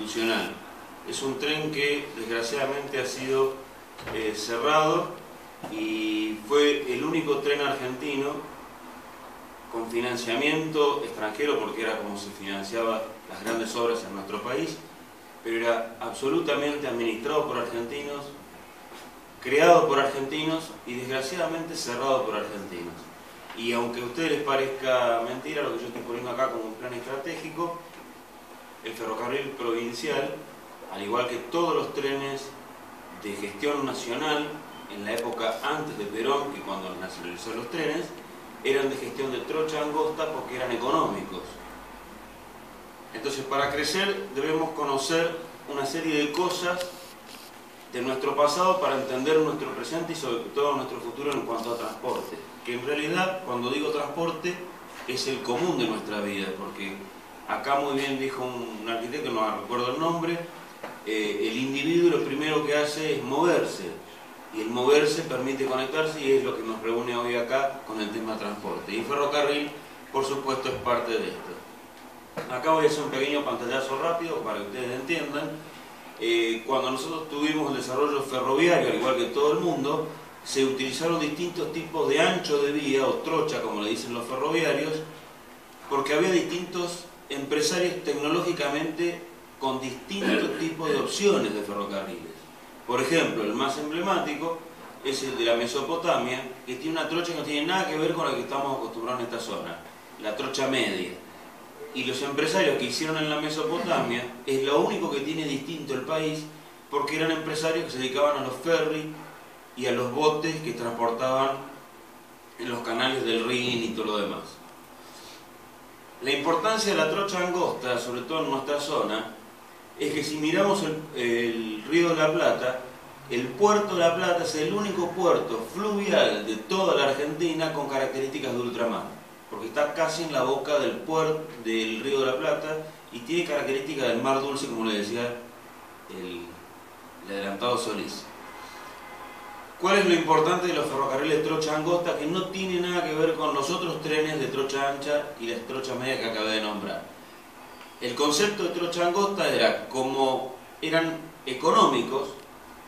institucional. Es un tren que desgraciadamente ha sido cerrado y fue el único tren argentino con financiamiento extranjero, porque era como se financiaban las grandes obras en nuestro país, pero era absolutamente administrado por argentinos, creado por argentinos y desgraciadamente cerrado por argentinos. Y aunque a ustedes les parezca mentira lo que yo estoy poniendo acá como un plan estratégico, el ferrocarril provincial, al igual que todos los trenes de gestión nacional, en la época antes de Perón, que cuando nacionalizó los trenes, eran de gestión de trocha angosta porque eran económicos. Entonces, para crecer debemos conocer una serie de cosas de nuestro pasado para entender nuestro presente y sobre todo nuestro futuro en cuanto a transporte. Que en realidad, cuando digo transporte, es el común de nuestra vida, porque acá muy bien dijo un arquitecto, no recuerdo el nombre, el individuo lo primero que hace es moverse, y el moverse permite conectarse y es lo que nos reúne hoy acá con el tema transporte. Y el ferrocarril, por supuesto, es parte de esto. Acá voy a hacer un pequeño pantallazo rápido para que ustedes entiendan. Cuando nosotros tuvimos el desarrollo ferroviario, al igual que todo el mundo, se utilizaron distintos tipos de ancho de vía, o trocha, como le dicen los ferroviarios, porque había distintos empresarios tecnológicamente con distintos tipos de opciones de ferrocarriles. Por ejemplo, el más emblemático es el de la Mesopotamia, que tiene una trocha que no tiene nada que ver con la que estamos acostumbrados en esta zona, la trocha media. Y los empresarios que hicieron en la Mesopotamia es lo único que tiene distinto el país, porque eran empresarios que se dedicaban a los ferries y a los botes que transportaban en los canales del Rin y todo lo demás. La importancia de la trocha angosta, sobre todo en nuestra zona, es que si miramos el Río de la Plata, el puerto de La Plata es el único puerto fluvial de toda la Argentina con características de ultramar, porque está casi en la boca del puerto del Río de la Plata y tiene características del mar dulce, como le decía el adelantado Solís. ¿Cuál es lo importante de los ferrocarriles de trocha angosta? Que no tiene nada que ver con los otros trenes de trocha ancha y la trocha media que acabé de nombrar. El concepto de trocha angosta era, como eran económicos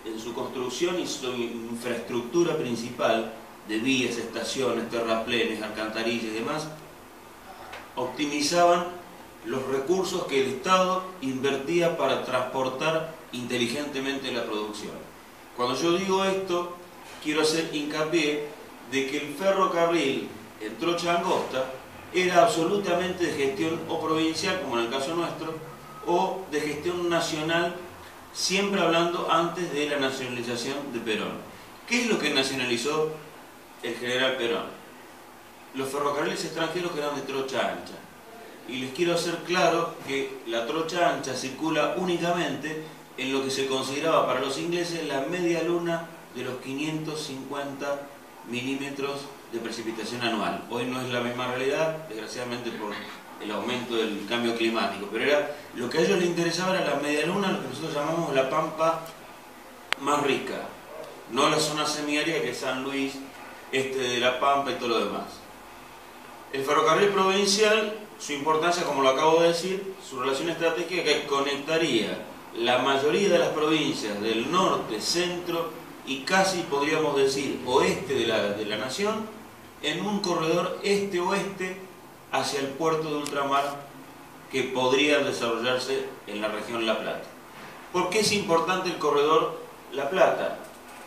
en su construcción y su infraestructura principal, de vías, estaciones, terraplenes, alcantarillas y demás, optimizaban los recursos que el Estado invertía para transportar inteligentemente la producción. Cuando yo digo esto, quiero hacer hincapié de que el ferrocarril en trocha angosta era absolutamente de gestión o provincial, como en el caso nuestro, o de gestión nacional, siempre hablando antes de la nacionalización de Perón. ¿Qué es lo que nacionalizó el general Perón? Los ferrocarriles extranjeros que eran de trocha ancha. Y les quiero hacer claro que la trocha ancha circula únicamente en lo que se consideraba para los ingleses la media luna de los 550 milímetros de precipitación anual. Hoy no es la misma realidad, desgraciadamente por el aumento del cambio climático, pero era lo que a ellos les interesaba, era la media luna, lo que nosotros llamamos la pampa más rica, no la zona semiárida que es San Luis, de la Pampa y todo lo demás. El ferrocarril provincial, su importancia, como lo acabo de decir, su relación estratégica, que conectaría la mayoría de las provincias del norte, centro y casi podríamos decir oeste de la nación en un corredor este-oeste hacia el puerto de ultramar que podría desarrollarse en la región La Plata. ¿Por qué es importante el corredor La Plata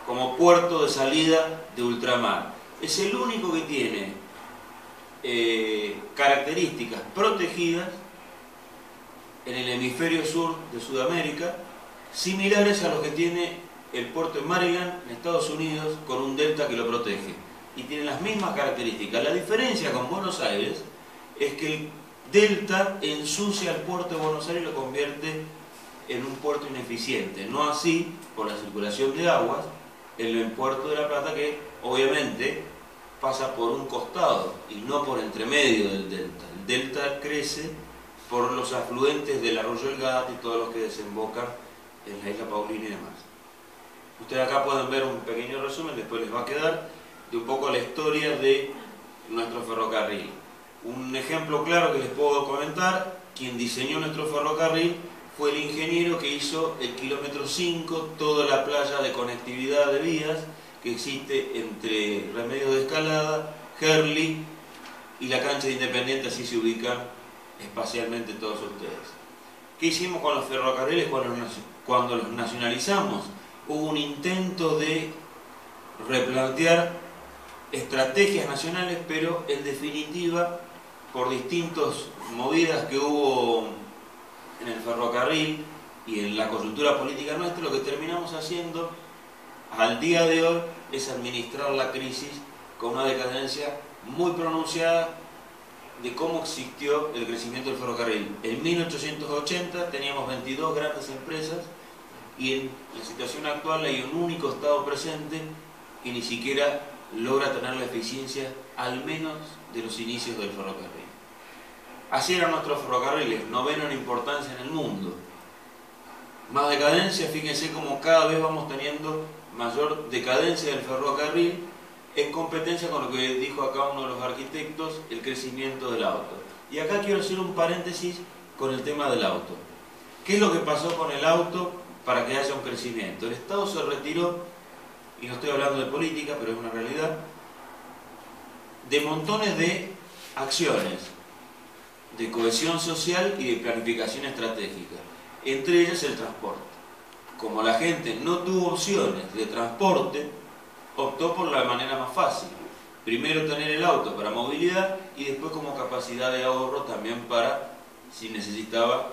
como puerto de salida de ultramar? Es el único que tiene características protegidas en el hemisferio sur de Sudamérica, similares a los que tiene el puerto de Maryland en Estados Unidos, con un delta que lo protege. Y tiene las mismas características. La diferencia con Buenos Aires es que el delta ensucia el puerto de Buenos Aires y lo convierte en un puerto ineficiente. No así por la circulación de aguas en el puerto de La Plata, que obviamente pasa por un costado y no por entre medio del delta. El delta crece por los afluentes del arroyo El Gato y todos los que desembocan en la isla Paulina y demás. Ustedes acá pueden ver un pequeño resumen, después les va a quedar, de un poco la historia de nuestro ferrocarril. Un ejemplo claro que les puedo comentar, quien diseñó nuestro ferrocarril fue el ingeniero que hizo el kilómetro 5, toda la playa de conectividad de vías que existe entre Remedios de Escalada, Herli y la cancha de Independiente, así se ubican espacialmente todos ustedes. ¿Qué hicimos con los ferrocarriles cuando los nacionalizamos? Hubo un intento de replantear estrategias nacionales, pero en definitiva, por distintas movidas que hubo en el ferrocarril y en la coyuntura política nuestra, lo que terminamos haciendo al día de hoy es administrar la crisis con una decadencia muy pronunciada de cómo existió el crecimiento del ferrocarril. En 1880 teníamos 22 grandes empresas y en la situación actual hay un único Estado presente que ni siquiera logra tener la eficiencia al menos de los inicios del ferrocarril. Así eran nuestros ferrocarriles, noveno en importancia en el mundo. Más decadencia, fíjense cómo cada vez vamos teniendo mayor decadencia del ferrocarril en competencia con lo que dijo acá uno de los arquitectos, el crecimiento del auto. Y acá quiero hacer un paréntesis con el tema del auto. ¿Qué es lo que pasó con el auto para que haya un crecimiento? El Estado se retiró, y no estoy hablando de política, pero es una realidad, de montones de acciones de cohesión social y de planificación estratégica, entre ellas el transporte. Como la gente no tuvo opciones de transporte, optó por la manera más fácil. Primero tener el auto para movilidad y después como capacidad de ahorro también para, si necesitaba,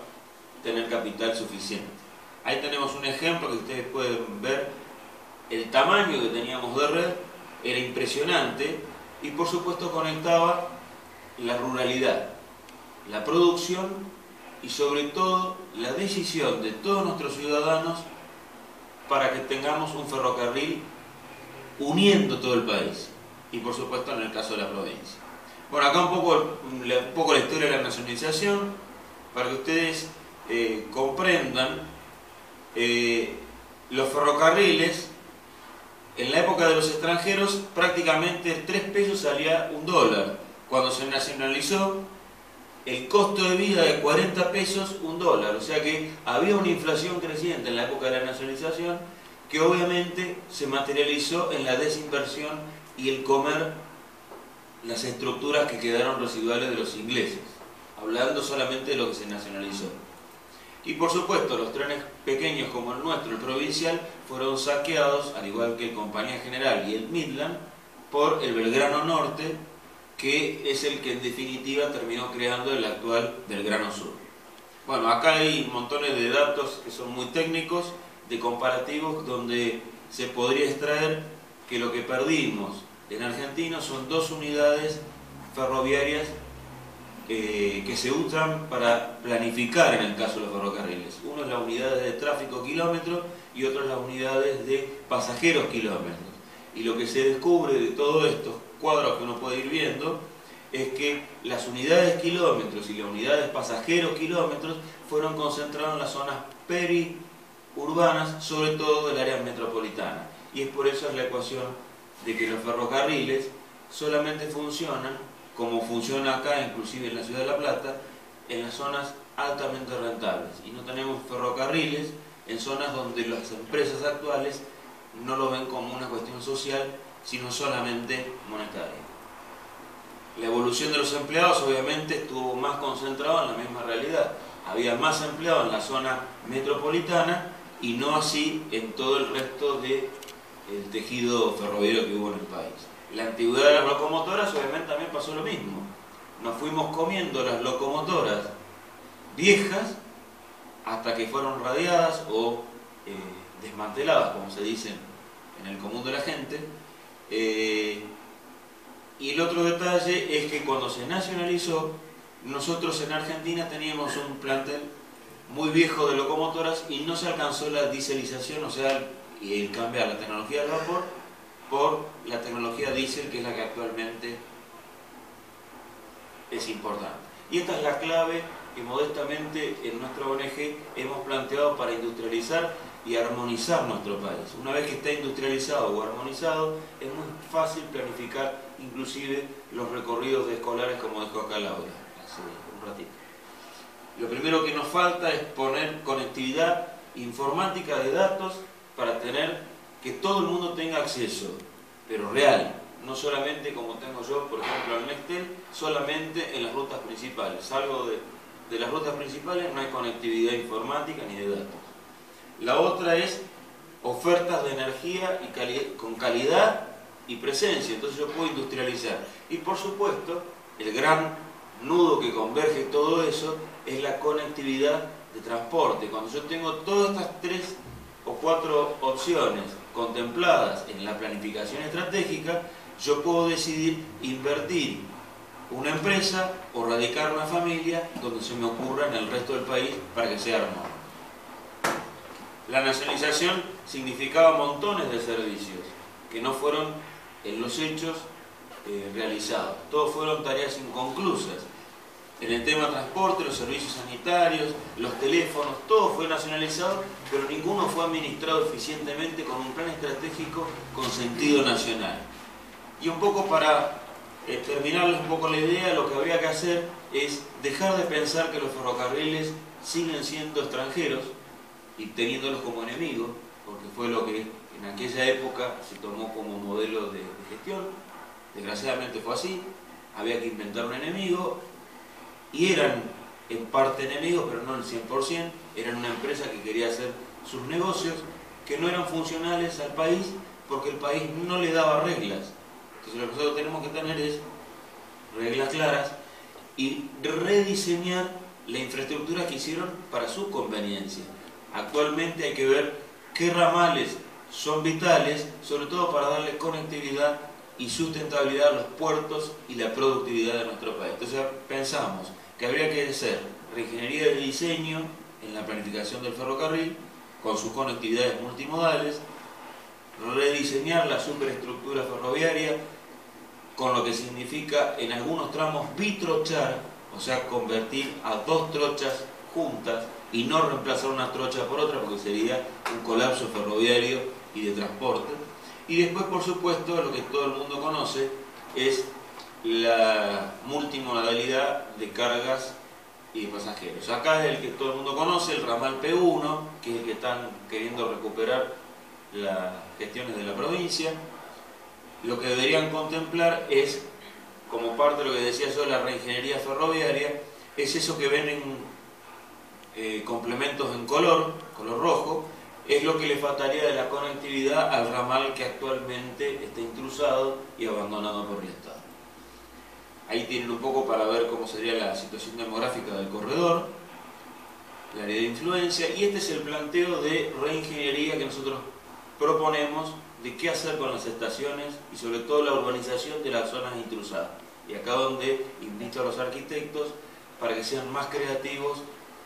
tener capital suficiente. Ahí tenemos un ejemplo que ustedes pueden ver. El tamaño que teníamos de red era impresionante y por supuesto conectaba la ruralidad, la producción y sobre todo la decisión de todos nuestros ciudadanos para que tengamos un ferrocarril uniendo todo el país y por supuesto en el caso de la provincia. Bueno, acá un poco la historia de la nacionalización para que ustedes comprendan. Los ferrocarriles en la época de los extranjeros prácticamente 3 pesos salía $1. Cuando se nacionalizó, el costo de vida de 40 pesos, $1. O sea que había una inflación creciente en la época de la nacionalización que obviamente se materializó en la desinversión y el comer las estructuras que quedaron residuales de los ingleses, hablando solamente de lo que se nacionalizó. Y por supuesto los trenes pequeños como el nuestro, el provincial, fueron saqueados, al igual que el Compañía General y el Midland, por el Belgrano Norte, que es el que en definitiva terminó creando el actual Belgrano Sur. Bueno, acá hay montones de datos que son muy técnicos, de comparativos, donde se podría extraer que lo que perdimos en Argentina son 2 unidades ferroviarias que se usan para planificar en el caso de los ferrocarriles. Uno es la unidad de tráfico kilómetro y otro es las unidades de pasajeros kilómetros. Y lo que se descubre de todos estos cuadros que uno puede ir viendo es que las unidades kilómetros y las unidades pasajeros kilómetros fueron concentradas en las zonas periurbanas, sobre todo del área metropolitana. Y es por eso la ecuación de que los ferrocarriles solamente funcionan como funciona acá, inclusive en la ciudad de La Plata, en las zonas altamente rentables. Y no tenemos ferrocarriles en zonas donde las empresas actuales no lo ven como una cuestión social, sino solamente monetaria. La evolución de los empleados obviamente estuvo más concentrada en la misma realidad. Había más empleados en la zona metropolitana y no así en todo el resto del tejido ferroviario que hubo en el país. La antigüedad de las locomotoras obviamente también pasó lo mismo. Nos fuimos comiendo las locomotoras viejas hasta que fueron radiadas o desmanteladas, como se dice en el común de la gente. Y el otro detalle es que cuando se nacionalizó, nosotros en Argentina teníamos un plantel muy viejo de locomotoras y no se alcanzó la dieselización, o sea, el cambiar la tecnología del vapor por la tecnología diésel, que es la que actualmente es importante. Y esta es la clave que modestamente en nuestra ONG hemos planteado para industrializar y armonizar nuestro país. Una vez que está industrializado o armonizado, es muy fácil planificar inclusive los recorridos de escolares, como dijo acá Laura hace un ratito. Lo primero que nos falta es poner conectividad informática de datos para tener que todo el mundo tenga acceso, pero real, no solamente como tengo yo, por ejemplo, en Nextel, solamente en las rutas principales. Salvo de las rutas principales no hay conectividad informática ni de datos. La otra es ofertas de energía y con calidad y presencia, entonces yo puedo industrializar. Y por supuesto, el gran nudo que converge todo eso es la conectividad de transporte. Cuando yo tengo todas estas 3 o 4 opciones contempladas en la planificación estratégica, yo puedo decidir invertir una empresa o radicar una familia donde se me ocurra en el resto del país para que sea armado. La nacionalización significaba montones de servicios que no fueron en los hechos realizados. Todos fueron tareas inconclusas. En el tema transporte, los servicios sanitarios, los teléfonos, todo fue nacionalizado, pero ninguno fue administrado eficientemente con un plan estratégico con sentido nacional. Y un poco para terminarles un poco la idea, lo que habría que hacer es dejar de pensar que los ferrocarriles siguen siendo extranjeros y teniéndolos como enemigos, porque fue lo que en aquella época se tomó como modelo de gestión. Desgraciadamente fue así, había que inventar un enemigo, y eran en parte enemigos, pero no el 100%, eran una empresa que quería hacer sus negocios, que no eran funcionales al país, porque el país no le daba reglas. Entonces lo que nosotros tenemos que tener es reglas claras y rediseñar la infraestructura que hicieron para su conveniencia. Actualmente hay que ver qué ramales son vitales, sobre todo para darle conectividad y sustentabilidad a los puertos y la productividad de nuestro país. Entonces pensamos que habría que hacer reingeniería de diseño en la planificación del ferrocarril, con sus conectividades multimodales, rediseñar la superestructura ferroviaria, con lo que significa en algunos tramos bitrochar, o sea, convertir a 2 trochas juntas y no reemplazar una trocha por otra, porque sería un colapso ferroviario y de transporte. Y después, por supuesto, lo que todo el mundo conoce es la multimodalidad de cargas y pasajeros. Acá es el que todo el mundo conoce, el ramal P1, que es el que están queriendo recuperar las gestiones de la provincia. Lo que deberían contemplar es, como parte de lo que decía yo, la reingeniería ferroviaria, es eso que ven en complementos en color rojo, es lo que le faltaría de la conectividad al ramal que actualmente está intrusado y abandonado por el Estado. Ahí tienen un poco para ver cómo sería la situación demográfica del corredor, el área de influencia, y este es el planteo de reingeniería que nosotros proponemos de qué hacer con las estaciones y sobre todo la urbanización de las zonas intrusadas. Y acá donde invito a los arquitectos para que sean más creativos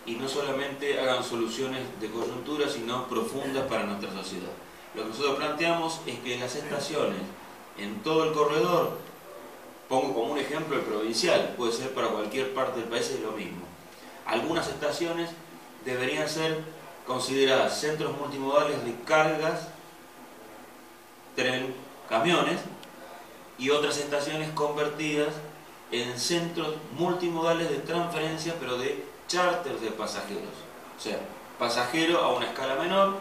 y no solamente hagan soluciones de coyuntura, sino profundas para nuestra sociedad. Lo que nosotros planteamos es que las estaciones en todo el corredor, pongo como un ejemplo el provincial, puede ser para cualquier parte del país, es lo mismo. Algunas estaciones deberían ser consideradas centros multimodales de cargas, tren, camiones, y otras estaciones convertidas en centros multimodales de transferencia, pero de charters de pasajeros. O sea, pasajero a una escala menor,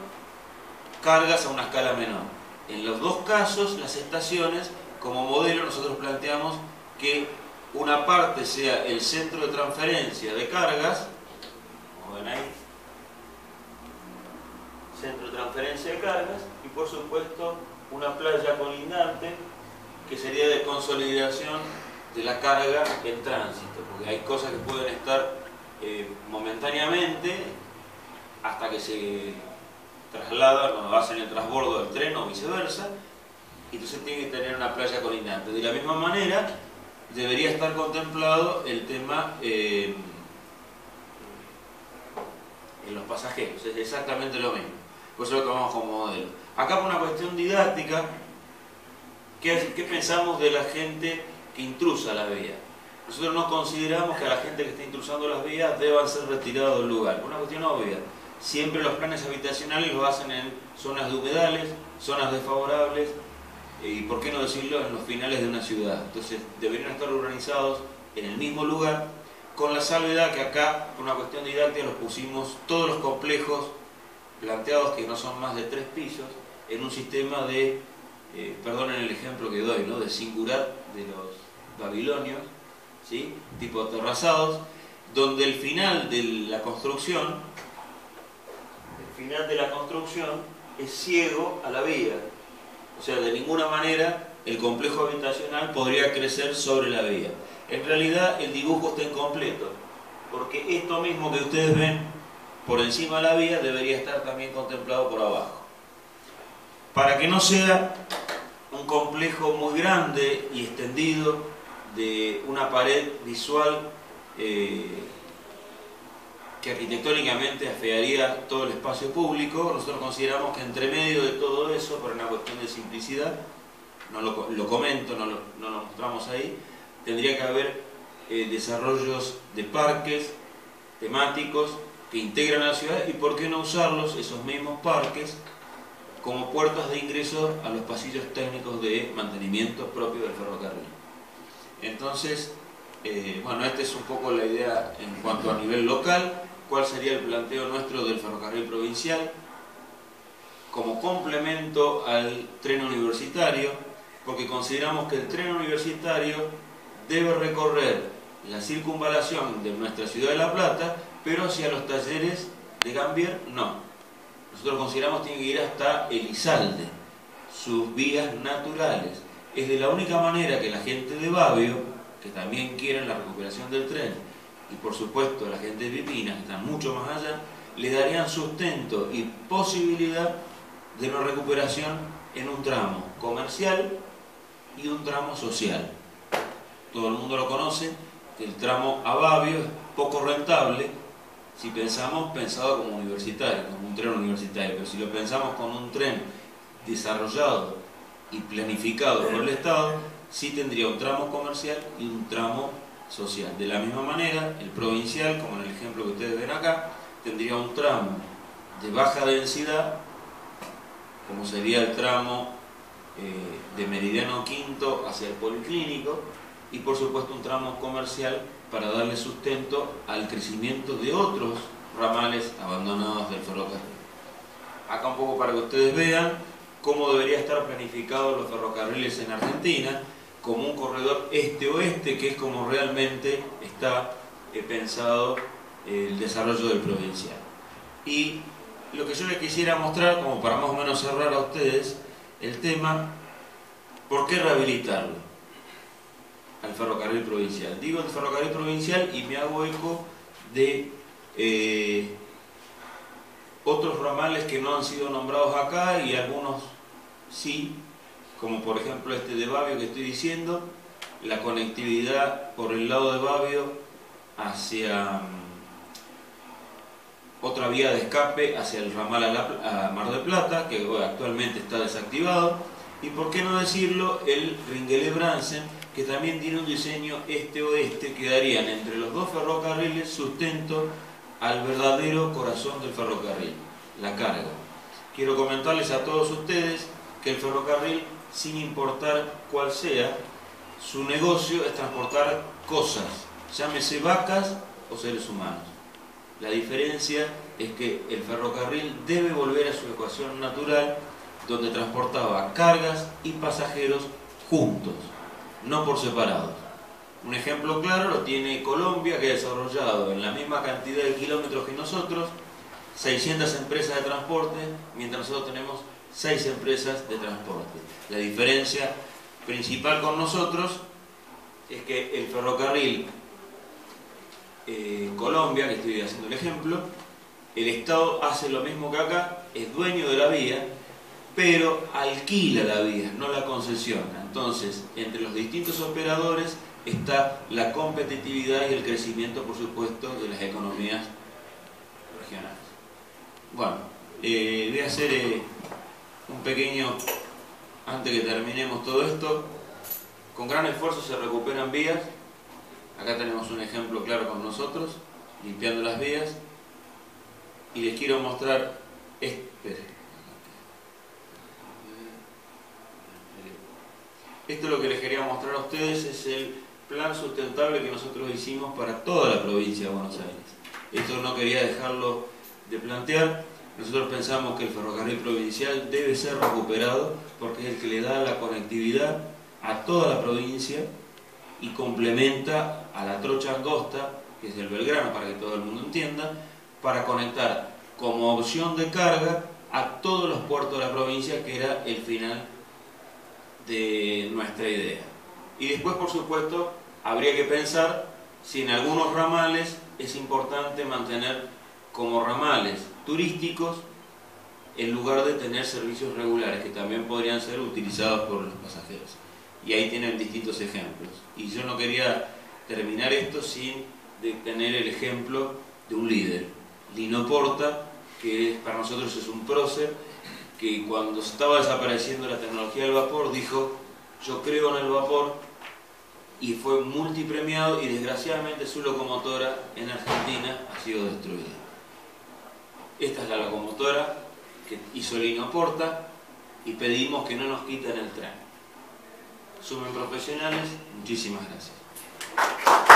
cargas a una escala menor. En los dos casos, las estaciones, como modelo, nosotros planteamos que una parte sea el centro de transferencia de cargas, como ven ahí, centro de transferencia de cargas, y por supuesto una playa colindante que sería de consolidación de la carga en tránsito, porque hay cosas que pueden estar momentáneamente hasta que se trasladan cuando hacen el transbordo del tren o viceversa, y entonces tiene que tener una playa colindante. De la misma manera debería estar contemplado el tema en los pasajeros, es exactamente lo mismo, por eso lo tomamos como modelo. Acá por una cuestión didáctica, ¿qué pensamos de la gente que intrusa la vía? Nosotros no consideramos que a la gente que está intrusando las vías deban ser retirados del lugar, por una cuestión obvia. Siempre los planes habitacionales lo hacen en zonas de humedales, zonas desfavorables, y por qué no decirlo, en los finales de una ciudad. Entonces deberían estar organizados en el mismo lugar, con la salvedad que acá, por una cuestión didáctica, los pusimos todos los complejos planteados, que no son más de 3 pisos, en un sistema de, perdonen el ejemplo que doy, ¿no?, de singular de los babilonios, ¿sí?, tipo aterrazados, donde el final de la construcción, es ciego a la vía. O sea, de ninguna manera el complejo habitacional podría crecer sobre la vía. En realidad el dibujo está incompleto, porque esto mismo que ustedes ven por encima de la vía debería estar también contemplado por abajo. Para que no sea un complejo muy grande y extendido de una pared visual que arquitectónicamente afearía todo el espacio público, nosotros consideramos que entre medio de todo eso, por una cuestión de simplicidad, no lo comento, no lo mostramos ahí, tendría que haber desarrollos de parques temáticos que integran a la ciudad, y por qué no usarlos, esos mismos parques, como puertas de ingreso a los pasillos técnicos de mantenimiento propio del ferrocarril. Entonces, bueno, esta es un poco la idea en cuanto a nivel local. ¿Cuál sería el planteo nuestro del ferrocarril provincial? Como complemento al tren universitario, porque consideramos que el tren universitario debe recorrer la circunvalación de nuestra ciudad de La Plata, pero hacia los talleres de Gambier no. Nosotros consideramos que tiene que ir hasta Elizalde, sus vías naturales. Es de la única manera que la gente de Babio, que también quieren la recuperación del tren, y por supuesto la gente de Pipina, que están mucho más allá, le darían sustento y posibilidad de una recuperación en un tramo comercial y un tramo social. Todo el mundo lo conoce, que el tramo a Babio es poco rentable si pensado como universitario, como un tren universitario, pero si lo pensamos como un tren desarrollado y planificado por el Estado, sí tendría un tramo comercial y un tramo social. De la misma manera, el provincial, como en el ejemplo que ustedes ven acá, tendría un tramo de baja densidad, como sería el tramo de Meridiano Quinto hacia el Policlínico, y por supuesto un tramo comercial para darle sustento al crecimiento de otros ramales abandonados del ferrocarril. Acá un poco para que ustedes vean cómo debería estar planificados los ferrocarriles en Argentina, como un corredor este-oeste, que es como realmente está pensado el desarrollo del provincial. Y lo que yo les quisiera mostrar, como para más o menos cerrar a ustedes el tema, ¿por qué rehabilitarlo al ferrocarril provincial? Digo el ferrocarril provincial y me hago eco de otros ramales que no han sido nombrados acá, y algunos sí, como por ejemplo este de Babio que estoy diciendo, la conectividad por el lado de Babio hacia otra vía de escape hacia el ramal a Mar del Plata, que actualmente está desactivado, y por qué no decirlo, el Ringelé-Bransen, que también tiene un diseño este-oeste, que darían entre los dos ferrocarriles sustento al verdadero corazón del ferrocarril, la carga. Quiero comentarles a todos ustedes que el ferrocarril, sin importar cuál sea, su negocio es transportar cosas, llámese vacas o seres humanos. La diferencia es que el ferrocarril debe volver a su ecuación natural, donde transportaba cargas y pasajeros juntos, no por separados. Un ejemplo claro lo tiene Colombia, que ha desarrollado en la misma cantidad de kilómetros que nosotros 600 empresas de transporte, mientras nosotros tenemos 6 empresas de transporte. La diferencia principal con nosotros es que el ferrocarril Colombia, que estoy haciendo el ejemplo, el Estado hace lo mismo que acá, es dueño de la vía, pero alquila la vía, no la concesiona. Entonces, entre los distintos operadores está la competitividad y el crecimiento, por supuesto, de las economías regionales. Bueno, voy a hacer un pequeño, antes que terminemos todo esto. Con gran esfuerzo se recuperan vías. Acá tenemos un ejemplo claro con nosotros, limpiando las vías. Y les quiero mostrar esto es lo que les quería mostrar a ustedes, es el plan sustentable que nosotros hicimos para toda la provincia de Buenos Aires. Esto no quería dejarlo de plantear. Nosotros pensamos que el ferrocarril provincial debe ser recuperado porque es el que le da la conectividad a toda la provincia y complementa a la trocha angosta, que es el Belgrano, para que todo el mundo entienda, para conectar como opción de carga a todos los puertos de la provincia, que era el final de nuestra idea. Y después, por supuesto, habría que pensar si en algunos ramales es importante mantener como ramales turísticos en lugar de tener servicios regulares que también podrían ser utilizados por los pasajeros. Y ahí tienen distintos ejemplos. Y yo no quería terminar esto sin tener el ejemplo de un líder, Lino Porta, que para nosotros es un prócer, que cuando estaba desapareciendo la tecnología del vapor dijo: yo creo en el vapor, y fue multipremiado, y desgraciadamente su locomotora en Argentina ha sido destruida. Esta es la locomotora que hizo Lino Porta y pedimos que no nos quiten el tren. Sumen profesionales, muchísimas gracias.